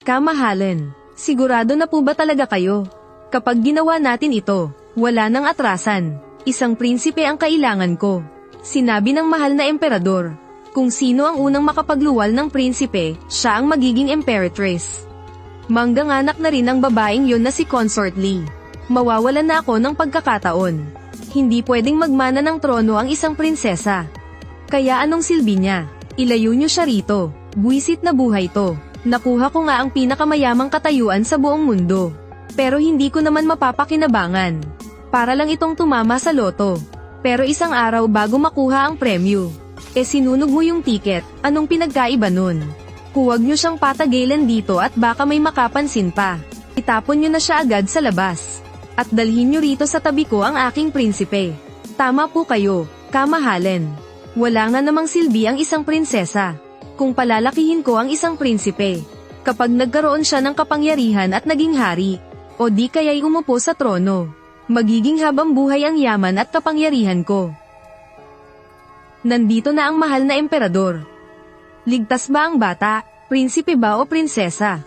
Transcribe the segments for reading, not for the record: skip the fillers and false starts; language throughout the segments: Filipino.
Kamahalan, sigurado na po ba talaga kayo? Kapag ginawa natin ito, wala nang atrasan. Isang prinsipe ang kailangan ko. Sinabi ng mahal na emperador. Kung sino ang unang makapagluwal ng prinsipe, siya ang magiging emperatris. Mangganganak na rin ang babaeng yon na si Consort Lee. Mawawalan na ako ng pagkakataon. Hindi pwedeng magmana ng trono ang isang prinsesa. Kaya anong silbi niya? Ilayo niyo siya rito. Buwisit na buhay to. Nakuha ko nga ang pinakamayamang katayuan sa buong mundo. Pero hindi ko naman mapapakinabangan. Para lang itong tumama sa loto. Pero isang araw bago makuha ang premyo. Sinunog mo yung tiket, anong pinagkaiba nun? Huwag nyo siyang patagilan dito at baka may makapansin pa. Itapon nyo na siya agad sa labas. At dalhin nyo rito sa tabi ko ang aking prinsipe. Tama po kayo, kamahalan. Wala nga namang silbi ang isang prinsesa. Kung palalakihin ko ang isang prinsipe. Kapag nagkaroon siya ng kapangyarihan at naging hari. O di kaya'y umupo sa trono. Magiging habang buhay ang yaman at kapangyarihan ko. Nandito na ang mahal na emperador. Ligtas ba ang bata, prinsipe ba o prinsesa?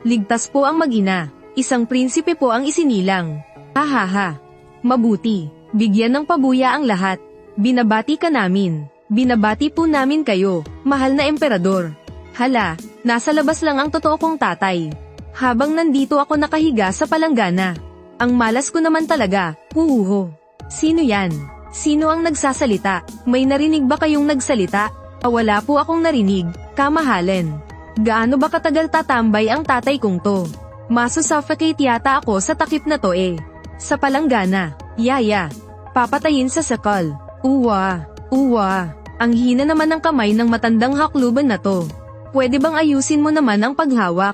Ligtas po ang mag-ina, isang prinsipe po ang isinilang. Hahaha. Mabuti, bigyan ng pabuya ang lahat. Binabati ka namin. Binabati po namin kayo, mahal na emperador. Hala, nasa labas lang ang totoo kong tatay. Habang nandito ako nakahiga sa palanggana. Ang malas ko naman talaga, huhuho. Sino yan? Sino ang nagsasalita? May narinig ba kayong nagsalita? Wala po akong narinig, kamahalan. Gaano ba katagal tatambay ang tatay kong to? Masusuffocate yata ako sa takip na to eh. Sa palanggana, yaya. Papatayin sa sakal. Uwa, uwa. Ang hina naman ng kamay ng matandang hakluban na to. Pwede bang ayusin mo naman ang paghawak?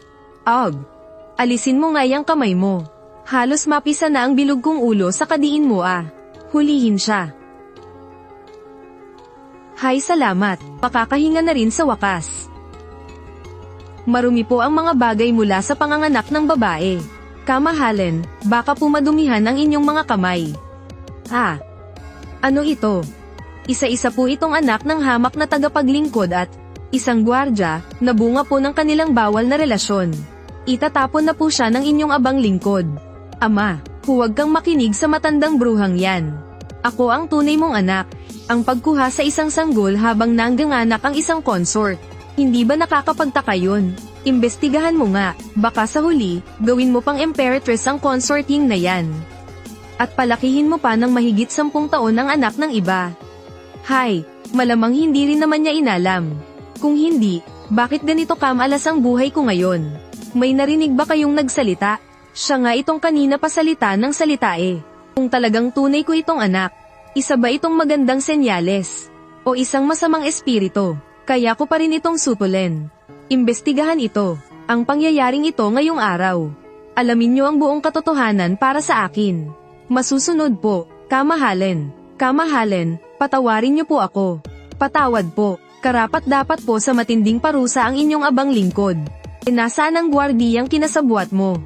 Alisin mo nga yung kamay mo. Halos mapisa na ang bilog kong ulo sa kadiin mo ah. Hulihin siya. Hay salamat, makakahinga na rin sa wakas. Marumi po ang mga bagay mula sa panganganak ng babae. Kamahalan, baka po madumihan ang inyong mga kamay. Ano ito? Isa-isa po itong anak ng hamak na tagapaglingkod at isang gwardya na bunga po ng kanilang bawal na relasyon. Itatapon na po siya ng inyong abang lingkod. Ama, huwag kang makinig sa matandang bruhang yan. Ako ang tunay mong anak. Ang pagkuha sa isang sanggol habang nangganganak ang isang consort. Hindi ba nakakapagtaka yun? Imbestigahan mo nga, baka sa huli, gawin mo pang emperatris ang consorting na yan. At palakihin mo pa ng mahigit 10 taon ang anak ng iba. Hay, malamang hindi rin naman niya inalam. Kung hindi, bakit ganito kamalas ang buhay ko ngayon? May narinig ba kayong nagsalita? Siya nga itong kanina pa salita ng salita eh. Kung talagang tunay ko itong anak, isa ba itong magandang senyales? O isang masamang espiritu? Kaya ko pa rin itong supulen. Imbestigahan ito, ang pangyayaring ito ngayong araw. Alamin niyo ang buong katotohanan para sa akin. Masusunod po, kamahalan. Kamahalan, patawarin niyo po ako. Patawad po, karapat-dapat po sa matinding parusa ang inyong abang lingkod. Nasaan ang gwardiyang kinasabwat mo?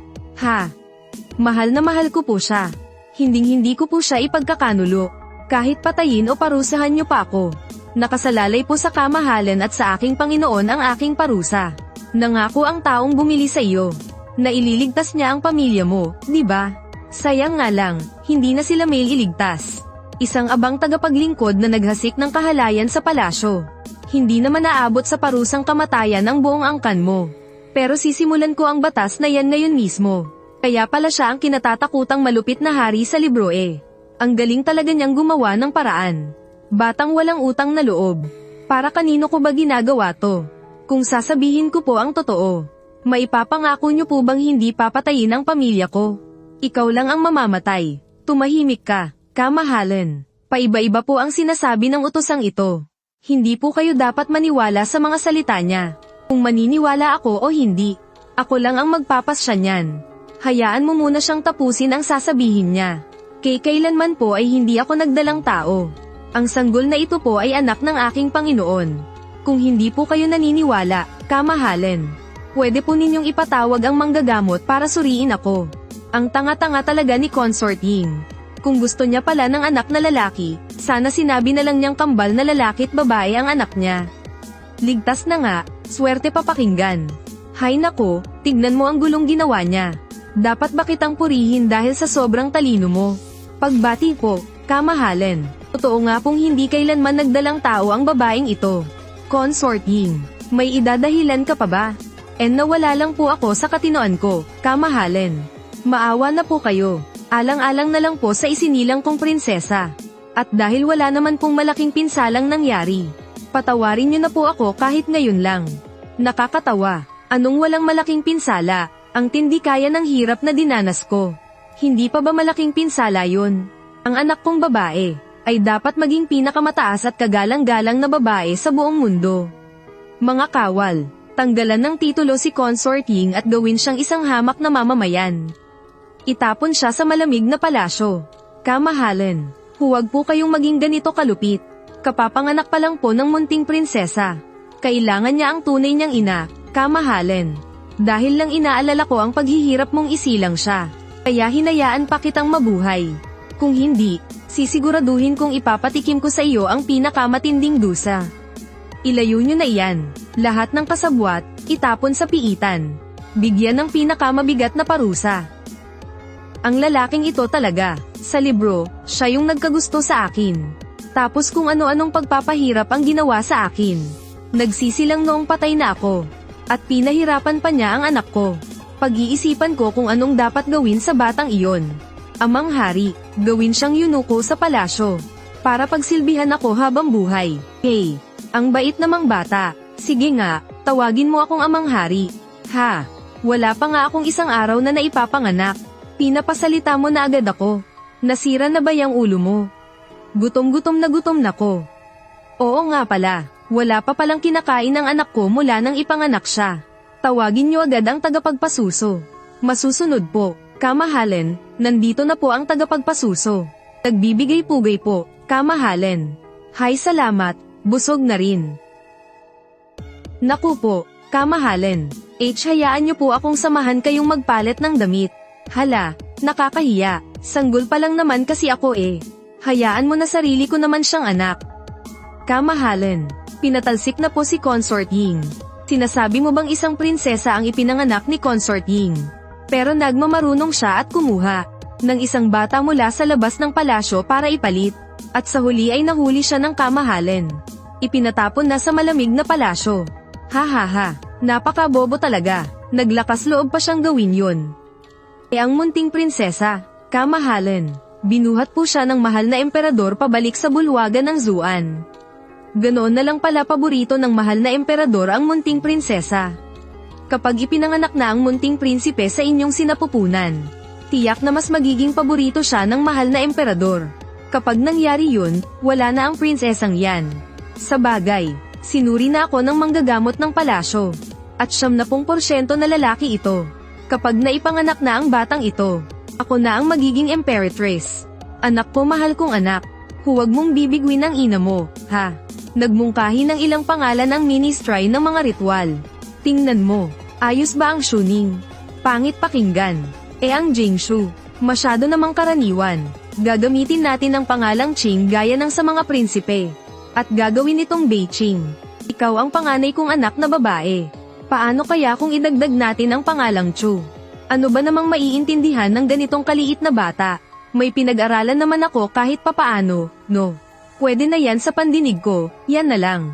Mahal na mahal ko po siya. Hinding-hindi ko po siya ipagkakanulo. Kahit patayin o parusahan niyo pa ako. Nakasalalay po sa kamahalan at sa aking Panginoon ang aking parusa. Nangako ang taong bumili sa iyo. Na ililigtas niya ang pamilya mo, di ba? Sayang nga lang, hindi na sila may iligtas. Isang abang tagapaglingkod na naghasik ng kahalayan sa palasyo. Hindi naman naabot sa parusang kamatayan ang buong angkan mo. Pero sisimulan ko ang batas na yan ngayon mismo. Kaya pala siya ang kinatatakutang malupit na hari sa libro eh. Ang galing talaga niyang gumawa ng paraan. Batang walang utang na loob. Para kanino ko ba ginagawa to? Kung sasabihin ko po ang totoo, maipapangako niyo po bang hindi papatayin ang pamilya ko? Ikaw lang ang mamamatay. Tumahimik ka, kamahalan. Paiba-iba po ang sinasabi ng utosang ito. Hindi po kayo dapat maniwala sa mga salita niya. Kung maniniwala ako o hindi, ako lang ang magpapasya niyan. Hayaan mo muna siyang tapusin ang sasabihin niya. Kailanman po ay hindi ako nagdalang tao. Ang sanggol na ito po ay anak ng aking Panginoon. Kung hindi po kayo naniniwala, kamahalan, pwede po ninyong ipatawag ang manggagamot para suriin ako. Ang tanga-tanga talaga ni Consort Ying. Kung gusto niya pala ng anak na lalaki, sana sinabi na lang niyang kambal na lalaki at babae ang anak niya. Ligtas na nga, swerte pa pakinggan. Hay nako, tignan mo ang gulong ginawa niya. Dapat ba kitang purihin dahil sa sobrang talino mo? Pagbati po, kamahalan. Totoo nga pong hindi kailanman nagdalang tao ang babaeng ito. Consort Ying, may idadahilan ka pa ba? Nawala lang po ako sa katinoan ko, kamahalan. Maawa na po kayo. Alang-alang na lang po sa isinilang kong prinsesa. At dahil wala naman pong malaking pinsalang nangyari, patawarin niyo na po ako kahit ngayon lang. Nakakatawa. Anong walang malaking pinsala? Ang tindi kaya ng hirap na dinanas ko. Hindi pa ba malaking pinsala yun? Ang anak kong babae ay dapat maging pinakamataas at kagalang-galang na babae sa buong mundo. Mga kawal, tanggalan ng titulo si Consort Ying at gawin siyang isang hamak na mamamayan. Itapon siya sa malamig na palasyo. Kamahalan, huwag po kayong maging ganito kalupit. Kapapanganak pa lang po ng munting prinsesa. Kailangan niya ang tunay niyang ina, kamahalan. Dahil lang inaalala ko ang paghihirap mong isilang siya. Kaya hinayaan pa kitang mabuhay. Kung hindi, sisiguraduhin kong ipapatikim ko sa iyo ang pinakamatinding dusa. Ilayo niyo na iyan. Lahat ng kasabwat, itapon sa piitan. Bigyan ng pinakamabigat na parusa. Ang lalaking ito talaga, sa libro, siya yung nagkagusto sa akin. Tapos kung ano-anong pagpapahirap ang ginawa sa akin. Nagsisilang noong patay na ako. At pinahirapan pa niya ang anak ko. Pag-iisipan ko kung anong dapat gawin sa batang iyon. Amang hari, gawin siyang yunuko sa palasyo. Para pagsilbihan ako habang buhay. Hey, ang bait namang bata. Sige nga, tawagin mo akong amang hari. Ha, wala pa nga akong isang araw na naipapanganak. Pinapasalita mo na agad ako. Nasira na ba yung ulo mo? Gutom na ko. Oo nga pala. Wala pa palang kinakain ng anak ko mula nang ipanganak siya. Tawagin niyo agad ang tagapagpasuso. Masusunod po, kamahalan, nandito na po ang tagapagpasuso. Nagbibigay-pugay po, kamahalan. Hay salamat, busog na rin. Naku po, kamahalan. Hayaan niyo po akong samahan kayong magpalit ng damit. Hala, nakakahiya, sanggol pa lang naman kasi ako eh. Hayaan mo na sarili ko naman siyang anak. Kamahalan. Pinatalsik na po si Consort Ying. Sinasabi mo bang isang prinsesa ang ipinanganak ni Consort Ying? Pero nagmamarunong siya at kumuha ng isang bata mula sa labas ng palasyo para ipalit. At sa huli ay nahuli siya ng kamahalan. Ipinatapon na sa malamig na palasyo. Ha ha ha, napakabobo talaga. Naglakas loob pa siyang gawin yun. Ang munting prinsesa, kamahalan, binuhat po siya ng mahal na emperador pabalik sa bulwagan ng Zuan. Ganoon na lang pala paborito ng mahal na emperador ang munting prinsesa. Kapag ipinanganak na ang munting prinsipe sa inyong sinapupunan, tiyak na mas magiging paborito siya ng mahal na emperador. Kapag nangyari yun, wala na ang prinsesang yan. Sa bagay, sinuri na ako ng manggagamot ng palasyo. At 70% na lalaki ito. Kapag naipanganak na ang batang ito, ako na ang magiging emperatris. Anak ko, mahal kong anak, huwag mong bibigwin ang ina mo, ha? Nagmungkahi ng ilang pangalan ang ministry ng mga ritual. Tingnan mo, ayos ba ang Shuning? Pangit pakinggan. Ang Jingshu, masyado namang karaniwan. Gagamitin natin ang pangalang Qing gaya ng sa mga prinsipe. At gagawin itong Beiqing. Ikaw ang panganay kong anak na babae. Paano kaya kung idagdag natin ang pangalang Chu? Ano ba namang maiintindihan ng ganitong kaliit na bata? May pinag-aralan naman ako kahit papaano, no? Pwede na yan sa pandinig ko, yan na lang.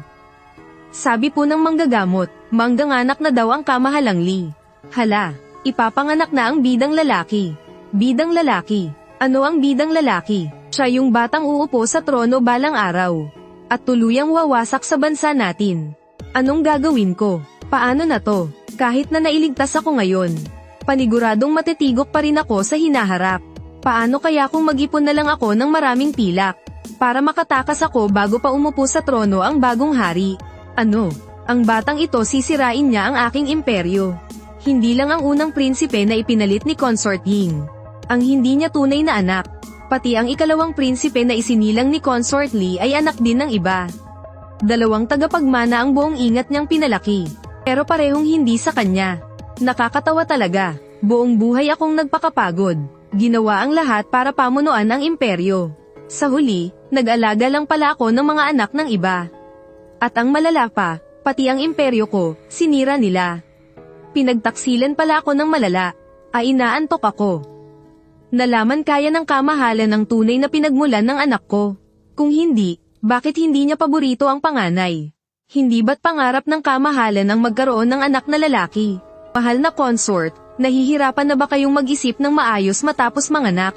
Sabi po ng manggagamot, mangganganak na daw ang kamahalang Li. Hala, ipapanganak na ang bidang lalaki. Bidang lalaki? Ano ang bidang lalaki? Siya yung batang uupo sa trono balang araw. At tuluyang wawasak sa bansa natin. Anong gagawin ko? Paano na to? Kahit na nailigtas ako ngayon, paniguradong matitigok pa rin ako sa hinaharap. Paano kaya kung mag-ipon na lang ako ng maraming pilak? Para makatakas ako bago pa umupo sa trono ang bagong hari. Ano? Ang batang ito sisirain niya ang aking imperyo. Hindi lang ang unang prinsipe na ipinalit ni Consort Ying. Ang hindi niya tunay na anak. Pati ang ikalawang prinsipe na isinilang ni Consort Li ay anak din ng iba. Dalawang tagapagmana ang buong ingat niyang pinalaki. Pero parehong hindi sa kanya. Nakakatawa talaga. Buong buhay akong nagpakapagod. Ginawa ang lahat para pamunuan ang imperyo. Sa huli, nag-alaga lang pala ako ng mga anak ng iba. At ang malala pa, pati ang imperyo ko, sinira nila. Pinagtaksilan pala ako ng malala. Ay inaantok ako. Nalaman kaya ng kamahalan ang tunay na pinagmulan ng anak ko. Kung hindi, bakit hindi niya paborito ang panganay? Hindi ba't pangarap ng kamahalan ang magkaroon ng anak na lalaki? Mahal na consort, nahihirapan na ba kayong mag-isip ng maayos matapos manganak?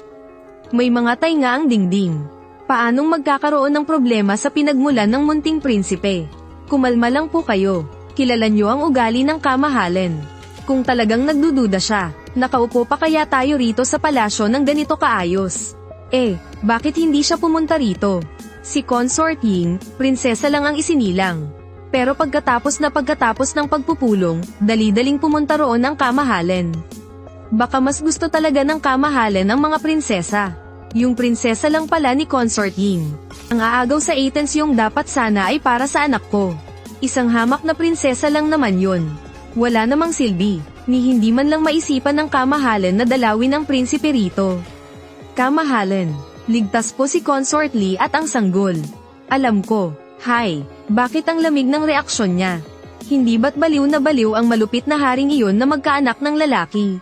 May mga tainga ang dingding. Paanong magkakaroon ng problema sa pinagmulan ng munting prinsipe? Kumalma lang po kayo. Kilala niyo ang ugali ng kamahalan. Kung talagang nagdududa siya, nakaupo pa kaya tayo rito sa palasyo ng ganito kaayos? Bakit hindi siya pumunta rito? Si Consort Ying, prinsesa lang ang isinilang. Pero pagkatapos ng pagpupulong, dali-daling pumunta roon ang kamahalan. Baka mas gusto talaga ng kamahalan ang mga prinsesa. Yung prinsesa lang pala ni Consort Ying. Ang aagaw sa Athens yung dapat sana ay para sa anak ko. Isang hamak na prinsesa lang naman yun. Wala namang silbi, ni hindi man lang maisipan ng kamahalan na dalawin ang prinsipe rito. Kamahalan, ligtas po si Consort Lee at ang sanggol. Alam ko. Hay, bakit ang lamig ng reaksyon niya? Hindi ba't baliw na baliw ang malupit na haring iyon na magkaanak ng lalaki?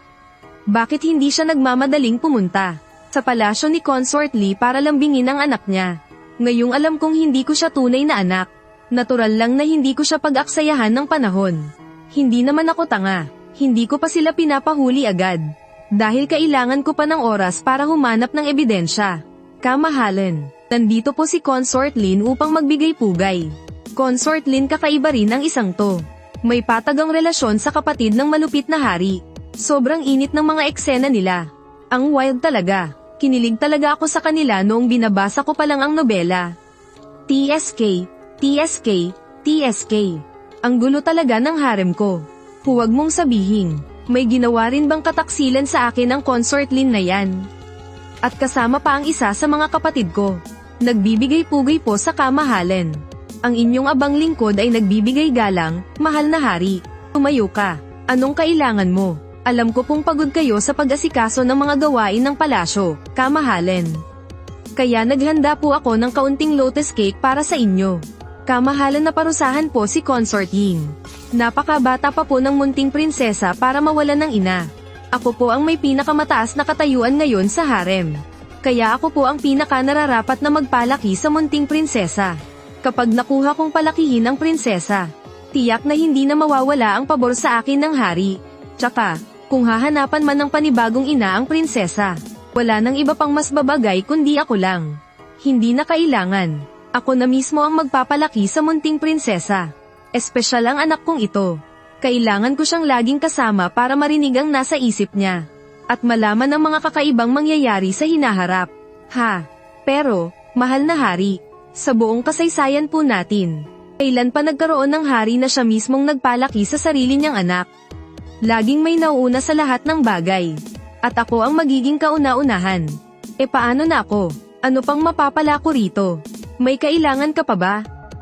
Bakit hindi siya nagmamadaling pumunta sa palasyo ni Consort Lee para lambingin ang anak niya? Ngayong alam kong hindi ko siya tunay na anak. Natural lang na hindi ko siya pag-aksayahan ng panahon. Hindi naman ako tanga. Hindi ko pa sila pinapahuli agad. Dahil kailangan ko pa ng oras para humanap ng ebidensya. Kamahalan. Nandito po si Consort Lin upang magbigay pugay. Consort Lin kakaiba rin ang isang to. May patagang relasyon sa kapatid ng malupit na hari. Sobrang init ng mga eksena nila. Ang wild talaga. Kinilig talaga ako sa kanila noong binabasa ko pa lang ang nobela. TSK, TSK, TSK. Ang gulo talaga ng harem ko. Huwag mong sabihin, may ginawa rin bang kataksilan sa akin ang Consort Lin na yan? At kasama pa ang isa sa mga kapatid ko. Nagbibigay pugay po sa kamahalan. Ang inyong abang lingkod ay nagbibigay galang, mahal na hari. Tumayo ka. Anong kailangan mo? Alam ko pong pagod kayo sa pag-asikaso ng mga gawain ng palasyo, kamahalan. Kaya naghanda po ako ng kaunting lotus cake para sa inyo. Kamahalan na parusahan po si Consort Ying. Napakabata pa po ng munting prinsesa para mawalan ng ina. Ako po ang may pinakamataas na katayuan ngayon sa harem. Kaya ako po ang pinaka-nararapat na magpalaki sa munting prinsesa. Kapag nakuha kong palakihin ang prinsesa, tiyak na hindi na mawawala ang pabor sa akin ng hari. Tsaka, kung hahanapan man ng panibagong ina ang prinsesa, wala nang iba pang mas babagay kundi ako lang. Hindi na kailangan. Ako na mismo ang magpapalaki sa munting prinsesa. Espesyal ang anak kong ito. Kailangan ko siyang laging kasama para marinig ang nasa isip niya. At malaman ang mga kakaibang mangyayari sa hinaharap. Pero, mahal na hari, sa buong kasaysayan po natin, kailan pa nagkaroon ng hari na siya mismong nagpalaki sa sarili niyang anak? Laging may nauuna sa lahat ng bagay. At ako ang magiging kauna-unahan. Paano na ako? Ano pang mapapala ko rito? May kailangan ka pa ba?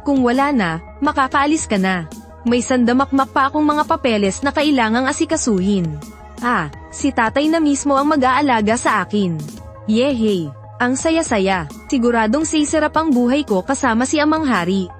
Kung wala na, makakaalis ka na. May sandamakmak pa akong mga papeles na kailangang asikasuhin. Si tatay na mismo ang mag-aalaga sa akin. Yehey! Ang saya-saya. Siguradong sisarap ang buhay ko kasama si amang hari.